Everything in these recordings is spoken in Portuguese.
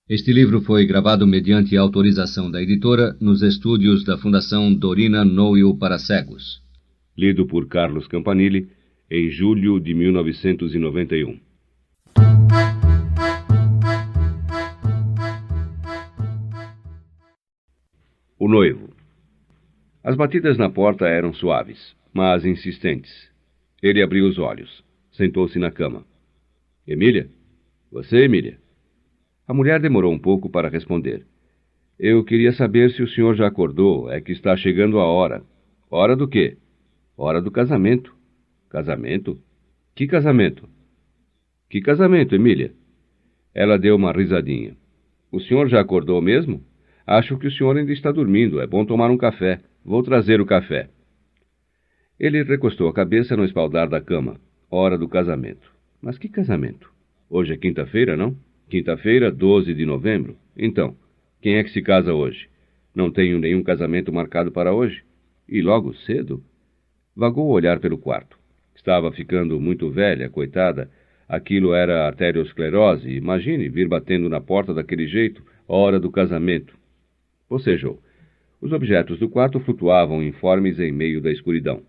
Este livro foi gravado mediante autorização da editora nos estúdios da Fundação Dorina Noel para Cegos. Lido por Carlos Campanile em julho de 1991. O noivo. As batidas na porta eram suaves, mas insistentes. Ele abriu os olhos. Sentou-se na cama. Emília? Você, Emília? A mulher demorou um pouco para responder. Eu queria saber se o senhor já acordou. É que está chegando a hora. Hora do quê? Hora do casamento. Casamento? Que casamento? Que casamento, Emília? Ela deu uma risadinha. O senhor já acordou mesmo? Acho que o senhor ainda está dormindo. É bom tomar um café. Vou trazer o café. Ele recostou a cabeça no espaldar da cama. Hora do casamento. Mas que casamento? Hoje é quinta-feira, não? Quinta-feira, 12 de novembro. Então, quem é que se casa hoje? Não tenho nenhum casamento marcado para hoje. E logo cedo? Vagou o olhar pelo quarto. Estava ficando muito velha, coitada. Aquilo era arteriosclerose. Imagine vir batendo na porta daquele jeito, hora do casamento. Bocejou. Os objetos do quarto flutuavam informes em meio da escuridão.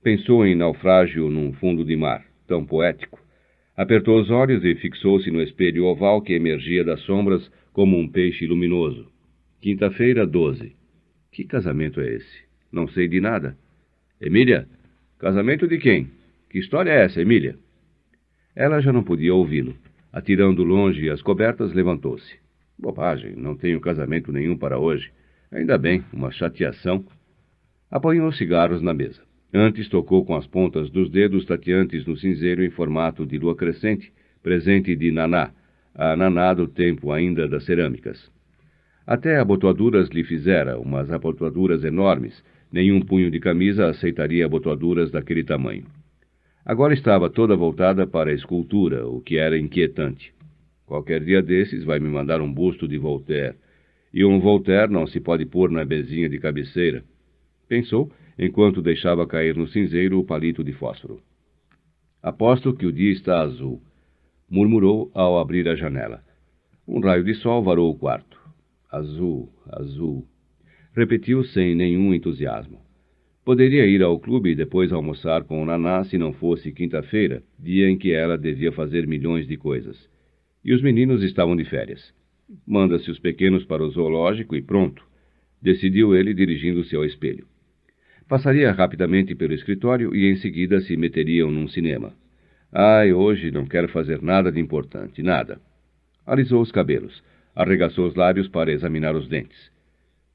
Pensou em naufrágio num fundo de mar, tão poético. Apertou os olhos e fixou-se no espelho oval que emergia das sombras como um peixe luminoso. Quinta-feira, 12. Que casamento é esse? Não sei de nada. Emília? Casamento de quem? Que história é essa, Emília? Ela já não podia ouvi-lo. Atirando longe as cobertas, levantou-se. Bobagem, não tenho casamento nenhum para hoje. Ainda bem, uma chateação. Apanhou cigarros na mesa. Antes tocou com as pontas dos dedos tateantes no cinzeiro em formato de lua crescente, presente de Naná, a Naná do tempo ainda das cerâmicas. Até abotoaduras lhe fizera, umas abotoaduras enormes. Nenhum punho de camisa aceitaria abotoaduras daquele tamanho. Agora estava toda voltada para a escultura, o que era inquietante. Qualquer dia desses vai me mandar um busto de Voltaire. E um Voltaire não se pode pôr na mesinha de cabeceira. Pensou, enquanto deixava cair no cinzeiro o palito de fósforo. Aposto que o dia está azul, murmurou ao abrir a janela. Um raio de sol varou o quarto. Azul, azul. Repetiu sem nenhum entusiasmo. Poderia ir ao clube e depois almoçar com o Naná se não fosse quinta-feira, dia em que ela devia fazer milhões de coisas. E os meninos estavam de férias. Manda-se os pequenos para o zoológico e pronto, decidiu ele dirigindo-se ao espelho. Passaria rapidamente pelo escritório e em seguida se meteriam num cinema. Ai, hoje não quero fazer nada de importante, nada. Alisou os cabelos, arregaçou os lábios para examinar os dentes.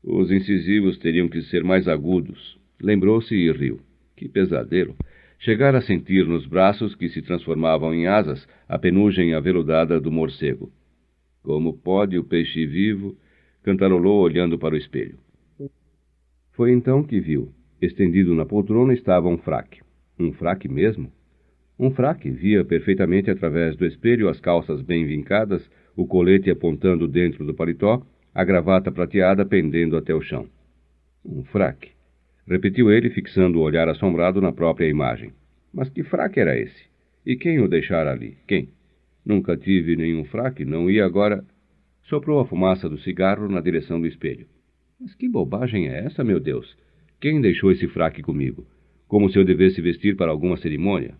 Os incisivos teriam que ser mais agudos. Lembrou-se e riu. Que pesadelo! Chegara a sentir nos braços que se transformavam em asas a penugem aveludada do morcego. Como pode o peixe vivo? Cantarolou olhando para o espelho. Foi então que viu. Estendido na poltrona estava um fraque. Um fraque mesmo? Um fraque. Via perfeitamente através do espelho as calças bem vincadas, o colete apontando dentro do paletó, a gravata prateada pendendo até o chão. Um fraque. Repetiu ele, fixando o olhar assombrado na própria imagem. Mas que fraque era esse? E quem o deixara ali? Quem? Nunca tive nenhum fraque, não ia agora... Soprou a fumaça do cigarro na direção do espelho. Mas que bobagem é essa, meu Deus? Quem deixou esse fraque comigo? Como se eu devesse vestir para alguma cerimônia?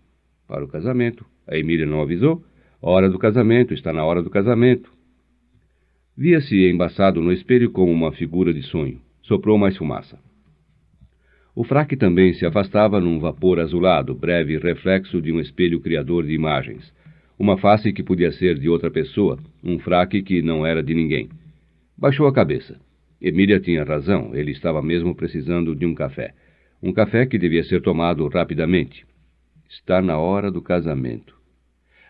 Para o casamento. A Emília não avisou? Hora do casamento, está na hora do casamento. Via-se embaçado no espelho como uma figura de sonho. Soprou mais fumaça. O fraque também se afastava num vapor azulado, breve reflexo de um espelho criador de imagens. Uma face que podia ser de outra pessoa, um fraque que não era de ninguém. Baixou a cabeça. Emília tinha razão, ele estava mesmo precisando de um café. Um café que devia ser tomado rapidamente. Está na hora do casamento.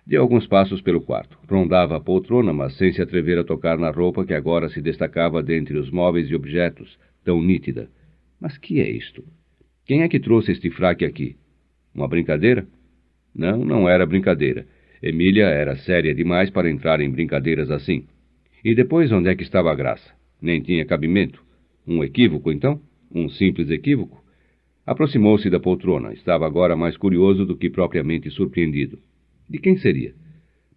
Deu alguns passos pelo quarto. Rondava a poltrona, mas sem se atrever a tocar na roupa que agora se destacava dentre os móveis e objetos, tão nítida. Mas que é isto? Quem é que trouxe este fraque aqui? Uma brincadeira? Não, não era brincadeira. Emília era séria demais para entrar em brincadeiras assim. E depois onde é que estava a graça? Nem tinha cabimento. Um equívoco, então? Um simples equívoco? Aproximou-se da poltrona. Estava agora mais curioso do que propriamente surpreendido. De quem seria?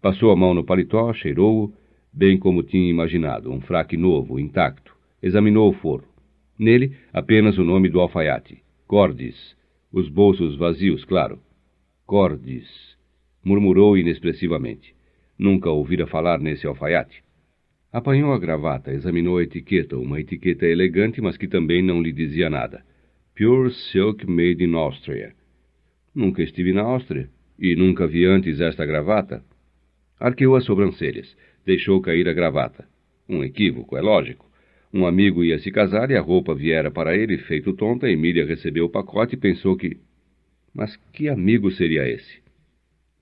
Passou a mão no paletó, cheirou-o, bem como tinha imaginado, um fraque novo, intacto. Examinou o forro. Nele, apenas o nome do alfaiate. Cordis. Os bolsos vazios, claro. Cordis. Murmurou inexpressivamente. Nunca ouvira falar nesse alfaiate. Apanhou a gravata, examinou a etiqueta, uma etiqueta elegante, mas que também não lhe dizia nada. Pure Silk Made in Austria. Nunca estive na Áustria, e nunca vi antes esta gravata. Arqueou as sobrancelhas, deixou cair a gravata. Um equívoco, é lógico. Um amigo ia se casar e a roupa viera para ele, feito tonta. Emília recebeu o pacote e pensou que... Mas que amigo seria esse?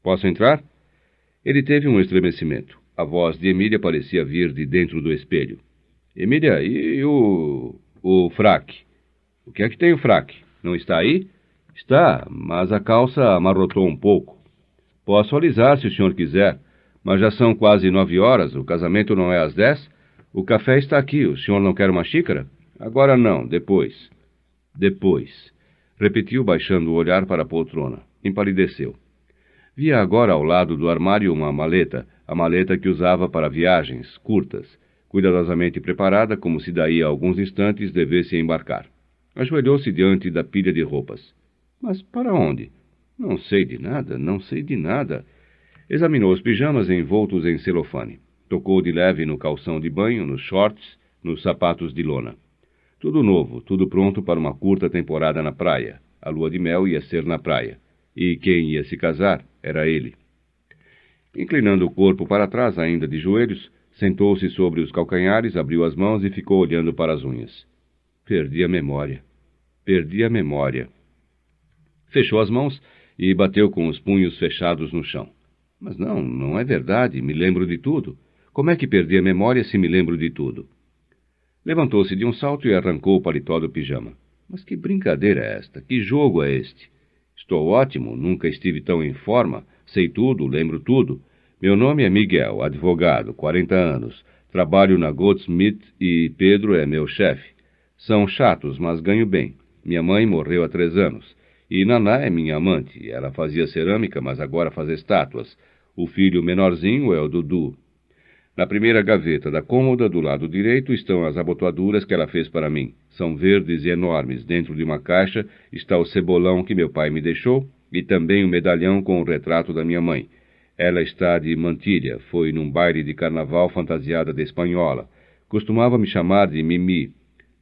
Posso entrar? Ele teve um estremecimento. A voz de Emília parecia vir de dentro do espelho. Emília, e o fraque? O que é que tem o fraque? Não está aí? Está, mas a calça amarrotou um pouco. Posso alisar se o senhor quiser, mas já são quase 9 horas, o casamento não é às 10. O café está aqui, o senhor não quer uma xícara? Agora não, depois. Depois. Repetiu, baixando o olhar para a poltrona. Empalideceu. Via agora ao lado do armário uma maleta, a maleta que usava para viagens curtas, cuidadosamente preparada, como se daí a alguns instantes devesse embarcar. Ajoelhou-se diante da pilha de roupas. Mas para onde? Não sei de nada, não sei de nada. Examinou os pijamas envoltos em celofane. Tocou de leve no calção de banho, nos shorts, nos sapatos de lona. Tudo novo, tudo pronto para uma curta temporada na praia. A lua de mel ia ser na praia. E quem ia se casar era ele. Inclinando o corpo para trás, ainda de joelhos, sentou-se sobre os calcanhares, abriu as mãos e ficou olhando para as unhas. Perdi a memória. Perdi a memória. Fechou as mãos e bateu com os punhos fechados no chão. Mas não é verdade, me lembro de tudo. Como é que perdi a memória se me lembro de tudo? Levantou-se de um salto e arrancou o paletó do pijama. Mas que brincadeira é esta? Que jogo é este? Estou ótimo, nunca estive tão em forma, sei tudo, lembro tudo. Meu nome é Miguel, advogado, 40 anos. Trabalho na Goldsmith e Pedro é meu chefe. São chatos, mas ganho bem. Minha mãe morreu há 3 anos. E Naná é minha amante. Ela fazia cerâmica, mas agora faz estátuas. O filho menorzinho é o Dudu. Na primeira gaveta da cômoda, do lado direito, estão as abotoaduras que ela fez para mim. São verdes e enormes. Dentro de uma caixa está o cebolão que meu pai me deixou e também o medalhão com o retrato da minha mãe. Ela está de mantilha. Foi num baile de carnaval fantasiada de espanhola. Costumava me chamar de Mimi.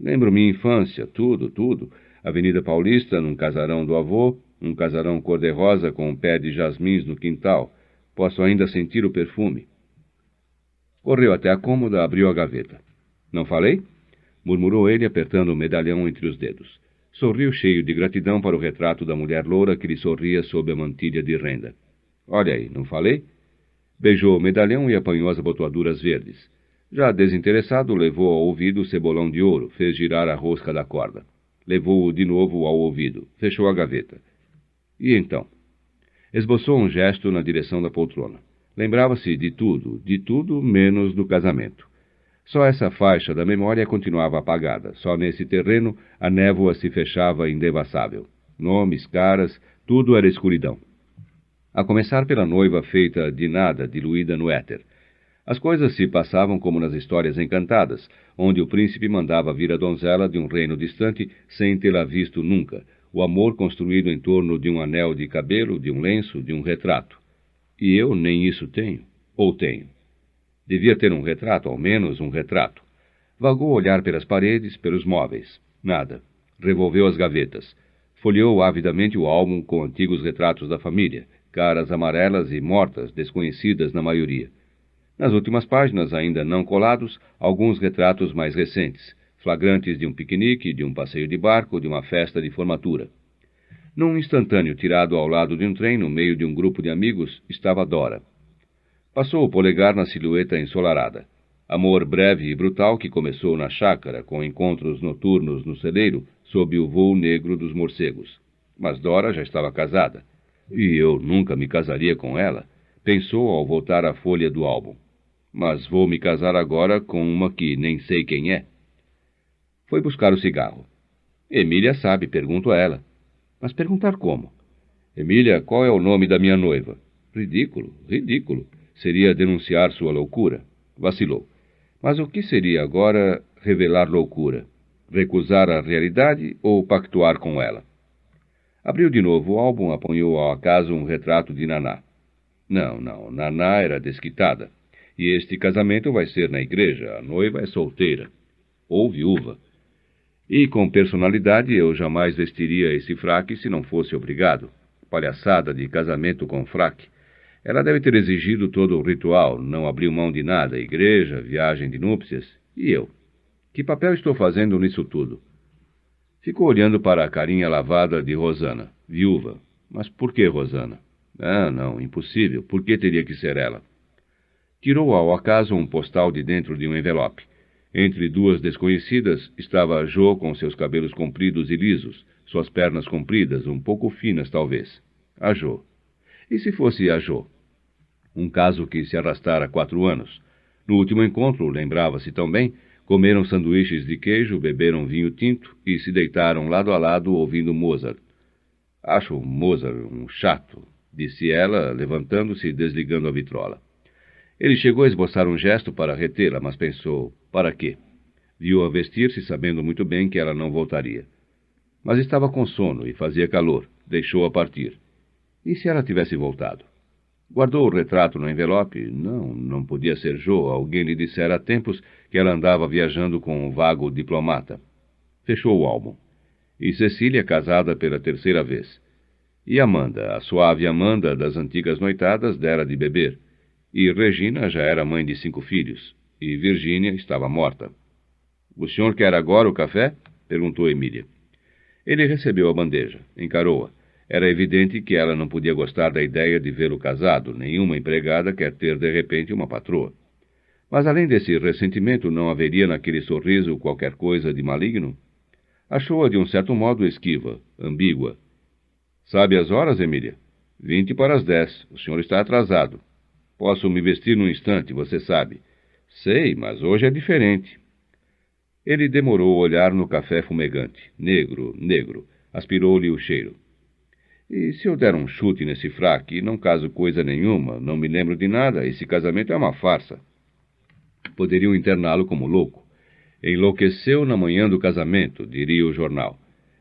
Lembro minha infância, tudo, tudo. Avenida Paulista, num casarão do avô, um casarão cor-de-rosa com um pé de jasmins no quintal. Posso ainda sentir o perfume. Correu até a cômoda, abriu a gaveta. Não falei? Murmurou ele, apertando o medalhão entre os dedos. Sorriu cheio de gratidão para o retrato da mulher loura que lhe sorria sob a mantilha de renda. Olha aí, não falei? Beijou o medalhão e apanhou as abotoaduras verdes. Já desinteressado, levou ao ouvido o cebolão de ouro, fez girar a rosca da corda. Levou-o de novo ao ouvido, fechou a gaveta. E então? Esboçou um gesto na direção da poltrona. Lembrava-se de tudo menos do casamento. Só essa faixa da memória continuava apagada. Só nesse terreno a névoa se fechava indevassável. Nomes, caras, tudo era escuridão. A começar pela noiva feita de nada, diluída no éter. As coisas se passavam como nas histórias encantadas, onde o príncipe mandava vir a donzela de um reino distante sem tê-la visto nunca. O amor construído em torno de um anel de cabelo, de um lenço, de um retrato. E eu nem isso tenho. Ou tenho. Devia ter um retrato, ao menos um retrato. Vagou olhar pelas paredes, pelos móveis. Nada. Revolveu as gavetas. Folheou avidamente o álbum com antigos retratos da família, caras amarelas e mortas, desconhecidas na maioria. Nas últimas páginas, ainda não colados, alguns retratos mais recentes, flagrantes de um piquenique, de um passeio de barco, de uma festa de formatura. Num instantâneo tirado ao lado de um trem, no meio de um grupo de amigos, estava Dora. Passou o polegar na silhueta ensolarada. Amor breve e brutal que começou na chácara, com encontros noturnos no celeiro, sob o vôo negro dos morcegos. Mas Dora já estava casada. E eu nunca me casaria com ela, pensou ao voltar à folha do álbum. Mas vou me casar agora com uma que nem sei quem é. Foi buscar o cigarro. Emília sabe, pergunto a ela. Mas perguntar como? Emília, qual é o nome da minha noiva? Ridículo, ridículo. Seria denunciar sua loucura. Vacilou. Mas o que seria agora revelar loucura? Recusar a realidade ou pactuar com ela? Abriu de novo o álbum, apanhou ao acaso um retrato de Naná. Não, Naná era desquitada. E este casamento vai ser na igreja, a noiva é solteira. Ou viúva. E com personalidade eu jamais vestiria esse fraque se não fosse obrigado. Palhaçada de casamento com fraque. Ela deve ter exigido todo o ritual, não abriu mão de nada, igreja, viagem de núpcias. E eu? Que papel estou fazendo nisso tudo? Ficou olhando para a carinha lavada de Rosana, viúva. Mas por que Rosana? Não, impossível. Por que teria que ser ela? Tirou ao acaso um postal de dentro de um envelope. Entre duas desconhecidas estava Jo com seus cabelos compridos e lisos, suas pernas compridas, um pouco finas talvez. A Jo. E se fosse a Jo? Um caso que se arrastara há 4 anos. No último encontro, lembrava-se tão bem, comeram sanduíches de queijo, beberam vinho tinto e se deitaram lado a lado ouvindo Mozart. Acho Mozart um chato, disse ela, levantando-se e desligando a vitrola. Ele chegou a esboçar um gesto para retê-la, mas pensou, para quê? Viu-a vestir-se, sabendo muito bem que ela não voltaria. Mas estava com sono e fazia calor, deixou-a partir. E se ela tivesse voltado? Guardou o retrato no envelope. Não podia ser Jo. Alguém lhe dissera há tempos que ela andava viajando com um vago diplomata. Fechou o álbum. E Cecília casada pela 3ª vez. E Amanda, a suave Amanda das antigas noitadas, dera de beber. E Regina já era mãe de 5 filhos. E Virgínia estava morta. O senhor quer agora o café? Perguntou Emília. Ele recebeu a bandeja, encarou-a. Era evidente que ela não podia gostar da ideia de vê-lo casado. Nenhuma empregada quer ter, de repente, uma patroa. Mas, além desse ressentimento, não haveria naquele sorriso qualquer coisa de maligno? Achou-a, de um certo modo, esquiva, ambígua. Sabe as horas, Emília? 20 para as 10. O senhor está atrasado. Posso me vestir num instante, você sabe. Sei, mas hoje é diferente. Ele demorou a olhar no café fumegante. Negro. Aspirou-lhe o cheiro. E se eu der um chute nesse fraque, não caso coisa nenhuma, não me lembro de nada, esse casamento é uma farsa. Poderiam interná-lo como louco. Enlouqueceu na manhã do casamento, diria o jornal.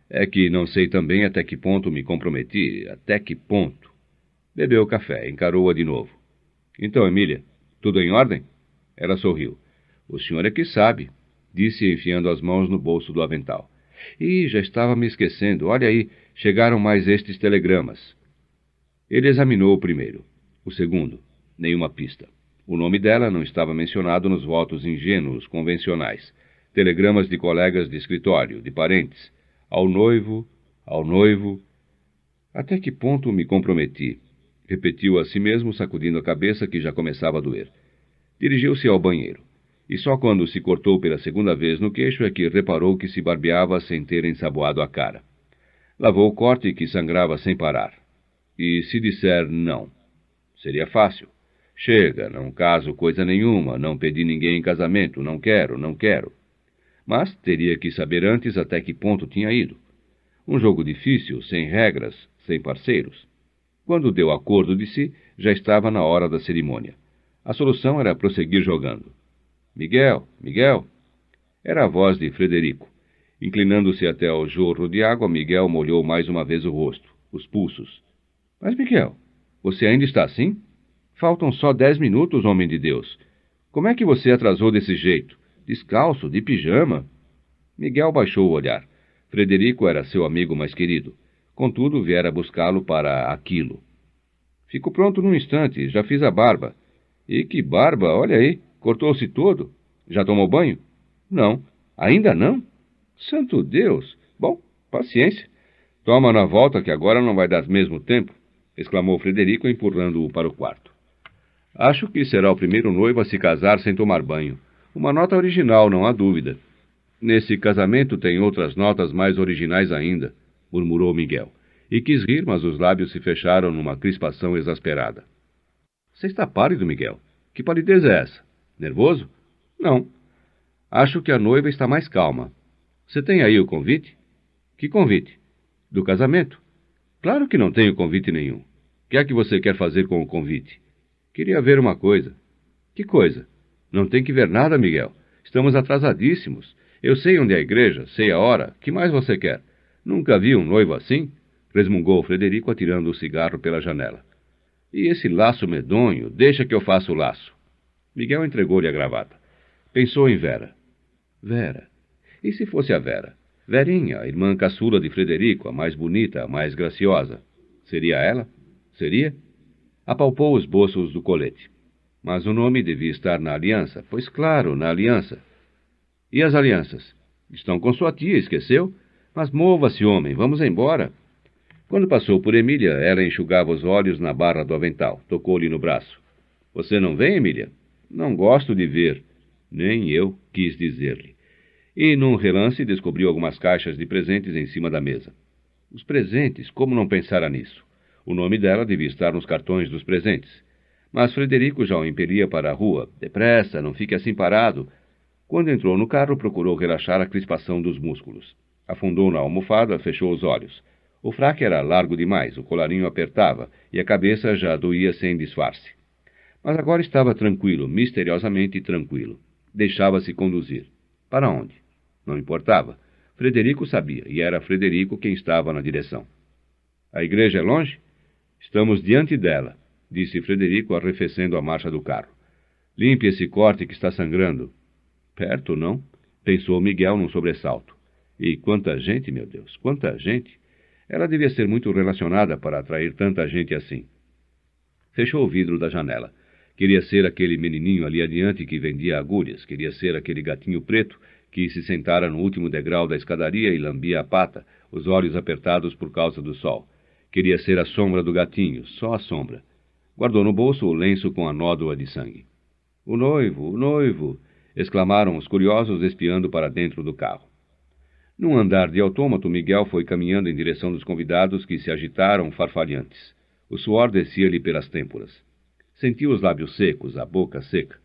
É que não sei também até que ponto me comprometi, até que ponto. Bebeu o café, encarou-a de novo. Então, Emília, tudo em ordem? Ela sorriu. O senhor é que sabe, disse enfiando as mãos no bolso do avental. E já estava me esquecendo, olha aí, chegaram mais estes telegramas. Ele examinou o primeiro. O segundo, nenhuma pista. O nome dela não estava mencionado nos votos ingênuos, convencionais. Telegramas de colegas de escritório, de parentes. Ao noivo. Até que ponto me comprometi? Repetiu a si mesmo, sacudindo a cabeça que já começava a doer. Dirigiu-se ao banheiro. E só quando se cortou pela 2ª vez no queixo é que reparou que se barbeava sem ter ensaboado a cara. Lavou o corte que sangrava sem parar. E se disser não? Seria fácil. Chega, não caso coisa nenhuma, não pedi ninguém em casamento, não quero. Mas teria que saber antes até que ponto tinha ido. Um jogo difícil, sem regras, sem parceiros. Quando deu acordo de si, já estava na hora da cerimônia. A solução era prosseguir jogando. Miguel! Era a voz de Frederico. Inclinando-se até ao jorro de água, Miguel molhou mais uma vez o rosto, os pulsos. Mas, Miguel, você ainda está assim? Faltam só 10 minutos, homem de Deus. Como é que você atrasou desse jeito? Descalço, de pijama? Miguel baixou o olhar. Frederico era seu amigo mais querido. Contudo, viera buscá-lo para aquilo. Fico pronto num instante, já fiz a barba. E que barba, olha aí, cortou-se todo. Já tomou banho? Não. Ainda não? Santo Deus! Bom, paciência. Toma na volta que agora não vai dar mesmo tempo, exclamou Frederico, empurrando-o para o quarto. Acho que será o primeiro noivo a se casar sem tomar banho. Uma nota original, não há dúvida. Nesse casamento tem outras notas mais originais ainda, murmurou Miguel. E quis rir, mas os lábios se fecharam numa crispação exasperada. Você está pálido, Miguel? Que palidez é essa? Nervoso? Não. Acho que a noiva está mais calma. Você tem aí o convite? Que convite? Do casamento? Claro que não tenho convite nenhum. O que é que você quer fazer com o convite? Queria ver uma coisa. Que coisa? Não tem que ver nada, Miguel. Estamos atrasadíssimos. Eu sei onde é a igreja, sei a hora. Que mais você quer? Nunca vi um noivo assim? Resmungou Frederico, atirando o cigarro pela janela. E esse laço medonho? Deixa que eu faça o laço. Miguel entregou-lhe a gravata. Pensou em Vera. Vera. E se fosse a Vera? Verinha, a irmã caçula de Frederico, a mais bonita, a mais graciosa. Seria ela? Seria? Apalpou os bolsos do colete. Mas o nome devia estar na aliança. Pois claro, na aliança. E as alianças? Estão com sua tia, esqueceu? Mas mova-se, homem, vamos embora. Quando passou por Emília, ela enxugava os olhos na barra do avental. Tocou-lhe no braço. Você não vem, Emília? Não gosto de ver. Nem eu, quis dizer-lhe. E, num relance, descobriu algumas caixas de presentes em cima da mesa. Os presentes, como não pensara nisso? O nome dela devia estar nos cartões dos presentes. Mas Frederico já o impelia para a rua. Depressa, não fique assim parado. Quando entrou no carro, procurou relaxar a crispação dos músculos. Afundou na almofada, fechou os olhos. O fraque era largo demais, o colarinho apertava, e a cabeça já doía sem disfarce. Mas agora estava tranquilo, misteriosamente tranquilo. Deixava-se conduzir. Para onde? Não importava. Frederico sabia, e era Frederico quem estava na direção. A igreja é longe? Estamos diante dela, disse Frederico, arrefecendo a marcha do carro. Limpe esse corte que está sangrando. Perto, não? Pensou Miguel num sobressalto. E quanta gente, meu Deus, quanta gente! Ela devia ser muito relacionada para atrair tanta gente assim. Fechou o vidro da janela. Queria ser aquele menininho ali adiante que vendia agulhas. Queria ser aquele gatinho preto que se sentara no último degrau da escadaria e lambia a pata, os olhos apertados por causa do sol. Queria ser a sombra do gatinho, só a sombra. Guardou no bolso o lenço com a nódoa de sangue. O noivo, o noivo! Exclamaram os curiosos, espiando para dentro do carro. Num andar de autômato, Miguel foi caminhando em direção dos convidados que se agitaram farfalhantes. O suor descia-lhe pelas têmporas. Sentiu os lábios secos, a boca seca.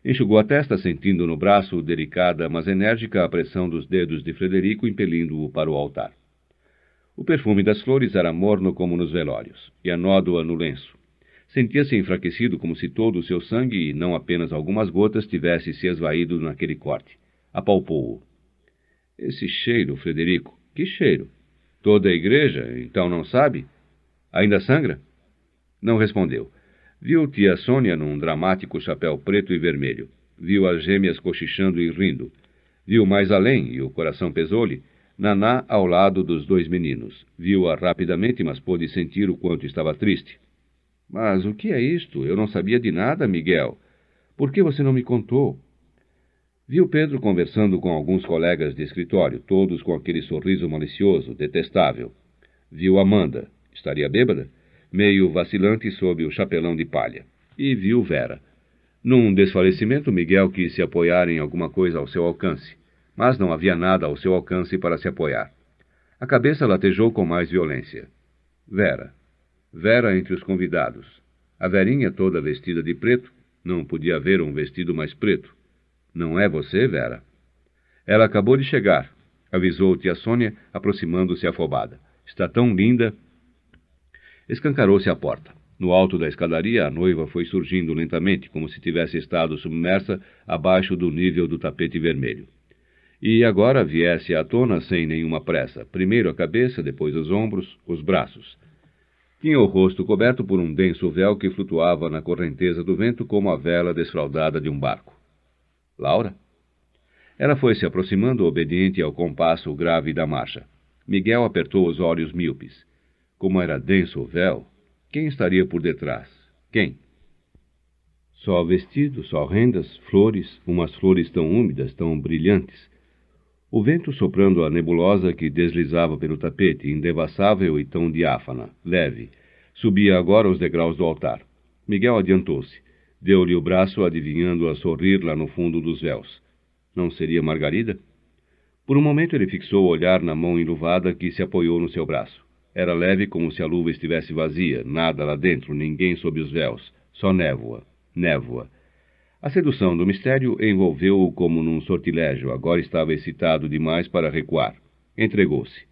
Enxugou a testa, sentindo no braço delicada, mas enérgica, a pressão dos dedos de Frederico, impelindo-o para o altar. O perfume das flores era morno como nos velórios, e a nódoa no lenço. Sentia-se enfraquecido como se todo o seu sangue, e não apenas algumas gotas, tivesse se esvaído naquele corte. Apalpou-o. Esse cheiro, Frederico, que cheiro? Toda a igreja, então não sabe? Ainda sangra? Não respondeu. Viu tia Sônia num dramático chapéu preto e vermelho. Viu as gêmeas cochichando e rindo. Viu mais além, e o coração pesou-lhe, Naná ao lado dos dois meninos. Viu-a rapidamente, mas pôde sentir o quanto estava triste. Mas o que é isto? Eu não sabia de nada, Miguel. Por que você não me contou? Viu Pedro conversando com alguns colegas de escritório, todos com aquele sorriso malicioso, detestável. Viu Amanda, estaria bêbada, meio vacilante sob o chapelão de palha. E viu Vera. Num desfalecimento, Miguel quis se apoiar em alguma coisa ao seu alcance, mas não havia nada ao seu alcance para se apoiar. A cabeça latejou com mais violência. Vera. Vera entre os convidados. A Verinha toda vestida de preto. Não podia haver um vestido mais preto. Não é você, Vera? Ela acabou de chegar, avisou tia Sônia, aproximando-se afobada. Está tão linda. Escancarou-se a porta. No alto da escadaria, a noiva foi surgindo lentamente, como se tivesse estado submersa abaixo do nível do tapete vermelho. E agora viesse à tona sem nenhuma pressa, primeiro a cabeça, depois os ombros, os braços. Tinha o rosto coberto por um denso véu que flutuava na correnteza do vento como a vela desfraldada de um barco. Laura? Ela foi se aproximando, obediente ao compasso grave da marcha. Miguel apertou os olhos míopes. Como era denso o véu! Quem estaria por detrás? Quem? Só vestido, só rendas, flores, umas flores tão úmidas, tão brilhantes. O vento soprando a nebulosa que deslizava pelo tapete, indevassável e tão diáfana, leve, subia agora os degraus do altar. Miguel adiantou-se. Deu-lhe o braço, adivinhando-a sorrir lá no fundo dos véus. Não seria Margarida? Por um momento ele fixou o olhar na mão enluvada que se apoiou no seu braço. Era leve como se a luva estivesse vazia, nada lá dentro, ninguém sob os véus, só névoa, névoa. A sedução do mistério envolveu-o como num sortilégio, agora estava excitado demais para recuar. Entregou-se.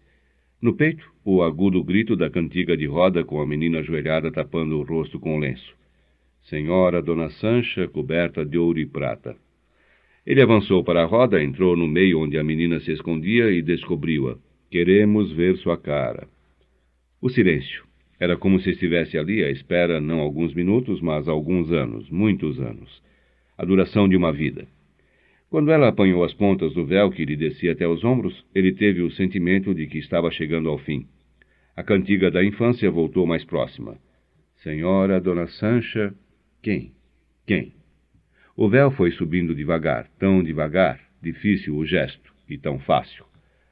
No peito, o agudo grito da cantiga de roda com a menina ajoelhada tapando o rosto com o lenço. Senhora Dona Sancha, coberta de ouro e prata. Ele avançou para a roda, entrou no meio onde a menina se escondia e descobriu-a. Queremos ver sua cara. O silêncio. Era como se estivesse ali à espera não alguns minutos, mas alguns anos, muitos anos. A duração de uma vida. Quando ela apanhou as pontas do véu que lhe descia até os ombros, ele teve o sentimento de que estava chegando ao fim. A cantiga da infância voltou mais próxima. Senhora Dona Sancha... Quem? Quem? O véu foi subindo devagar, tão devagar, difícil o gesto, e tão fácil.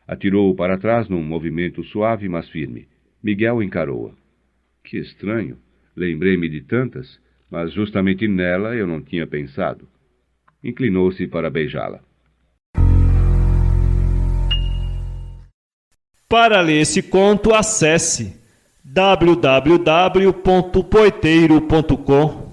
Atirou-o para trás num movimento suave, mas firme. Miguel encarou-a. Que estranho. Lembrei-me de tantas, mas justamente nela eu não tinha pensado. Inclinou-se para beijá-la. Para ler esse conto, acesse www.poeteiro.com